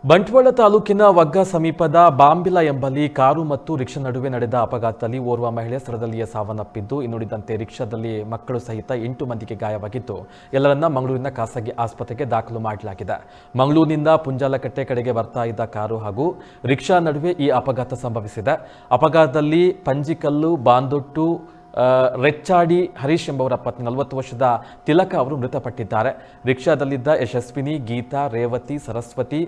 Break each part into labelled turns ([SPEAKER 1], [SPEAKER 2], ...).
[SPEAKER 1] ಬಂಟ್ವಾಳ ತಾಲೂಕಿನ ವಗ್ಗ ಸಮೀಪದ ಬಾಂಬಿಲ ಎಂಬಲ್ಲಿ ಕಾರು ಮತ್ತು ರಿಕ್ಷಾ ನಡುವೆ ನಡೆದ ಅಪಘಾತದಲ್ಲಿ ಓರ್ವ ಮಹಿಳೆ ಸ್ಥಳದಲ್ಲಿಯೇ ಸಾವನ್ನಪ್ಪಿದ್ದು, ಇನ್ನುಳಿದಂತೆ ರಿಕ್ಷಾದಲ್ಲಿ ಮಕ್ಕಳು ಸಹಿತ 8 ಮಂದಿಗೆ ಗಾಯವಾಗಿದ್ದು, ಎಲ್ಲರನ್ನ ಮಂಗಳೂರಿನ ಖಾಸಗಿ ಆಸ್ಪತ್ರೆಗೆ ದಾಖಲು ಮಾಡಲಾಗಿದೆ. ಮಂಗಳೂರಿನಿಂದ ಪುಂಜಾಲಕಟ್ಟೆ ಕಡೆಗೆ ಬರ್ತಾ ಇದ್ದ ಕಾರು ಹಾಗೂ ರಿಕ್ಷಾ ನಡುವೆ ಈ ಅಪಘಾತ ಸಂಭವಿಸಿದೆ. ಅಪಘಾತದಲ್ಲಿ ಪಂಜಿಕಲ್ಲು ಬಾಂದೊಟ್ಟು ರೆಚ್ಚಾಡಿ ಹರೀಶ್ ಎಂಬವರ ಪತ್ನಿ 40 ವರ್ಷದ ತಿಲಕ ಅವರು ಮೃತಪಟ್ಟಿದ್ದಾರೆ. ರಿಕ್ಷಾದಲ್ಲಿದ್ದ ಯಶಸ್ವಿನಿ, ಗೀತಾ, ರೇವತಿ, ಸರಸ್ವತಿ,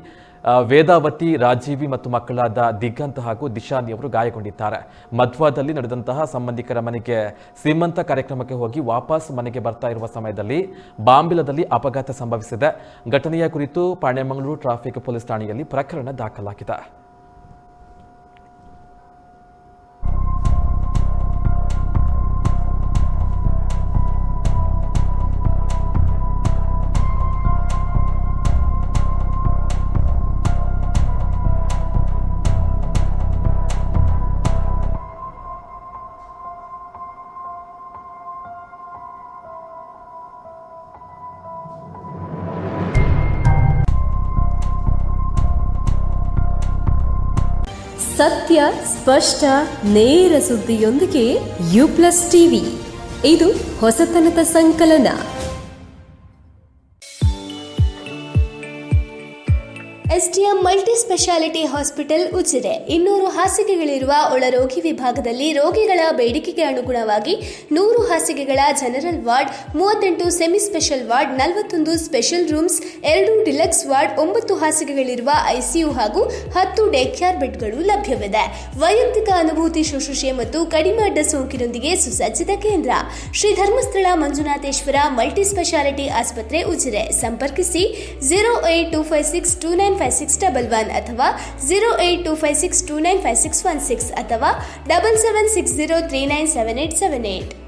[SPEAKER 1] ವೇದಾವತಿ, ರಾಜೀವಿ ಮತ್ತು ಮಕ್ಕಳಾದ ದಿಗಂತ್ ಹಾಗೂ ದಿಶಾನಿ ಅವರು ಗಾಯಗೊಂಡಿದ್ದಾರೆ. ಮಧ್ವಾದಲ್ಲಿ ನಡೆದಂತಹ ಸಂಬಂಧಿಕರ ಮನೆಗೆ ಸೀಮಂತ ಕಾರ್ಯಕ್ರಮಕ್ಕೆ ಹೋಗಿ ವಾಪಸ್ ಮನೆಗೆ ಬರ್ತಾ ಇರುವ ಸಮಯದಲ್ಲಿ ಬಾಂಬಿಲದಲ್ಲಿ ಅಪಘಾತ ಸಂಭವಿಸಿದೆ. ಘಟನೆಯ ಕುರಿತು ಪಾಣೆಮಂಗಳೂರು ಟ್ರಾಫಿಕ್ ಪೊಲೀಸ್ ಠಾಣೆಯಲ್ಲಿ ಪ್ರಕರಣ ದಾಖಲಾಗಿದೆ.
[SPEAKER 2] ಸತ್ಯ, ಸ್ಪಷ್ಟ, ನೇರ ಸುದ್ದಿಯೊಂದಿಗೆ ಯು+ ಟಿವಿ. ಇದು ಹೊಸತನದ ಸಂಕಲನ.
[SPEAKER 3] SDM multi speciality hospital Ujire 200 ಹಾಸಿಗೆಗಳಿರುವ ಒಳರೋಗಿ ವಿಭಾಗದಲ್ಲಿ ರೋಗಿಗಳ ಬೇಡಿಕೆಗೆ ಅನುಗುಣವಾಗಿ 100 ಹಾಸಿಗೆಗಳ general ward, 38 semi special ward, 41 special rooms, 2 deluxe ward, 9 ಹಾಸಿಗೆಗಳಿರುವ ಐಸಿಯು ಹಾಗೂ 10 ಡೇ ಕೇರ್ ಬೆಡ್ಗಳು ಲಭ್ಯವಿದೆ. ವೈಯಕ್ತಿಕ ಅನುಭೂತಿ ಶುಶ್ರೂಷೆ ಮತ್ತು ಕಡಿಮೆ ಅಡ್ಡ ಸೋಂಕಿನೊಂದಿಗೆ ಸುಸಜ್ಜಿತ ಕೇಂದ್ರ. ಶ್ರೀ ಧರ್ಮಸ್ಥಳ ಮಂಜುನಾಥೇಶ್ವರ ಮಲ್ಟಿ ಸ್ಪೆಷಾಲಿಟಿ ಆಸ್ಪತ್ರೆ ಉಜಿರೆ. ಸಂಪರ್ಕಿಸಿ 08256295611 ಅಥವಾ 08256295616 ಅಥವಾ 7760397878.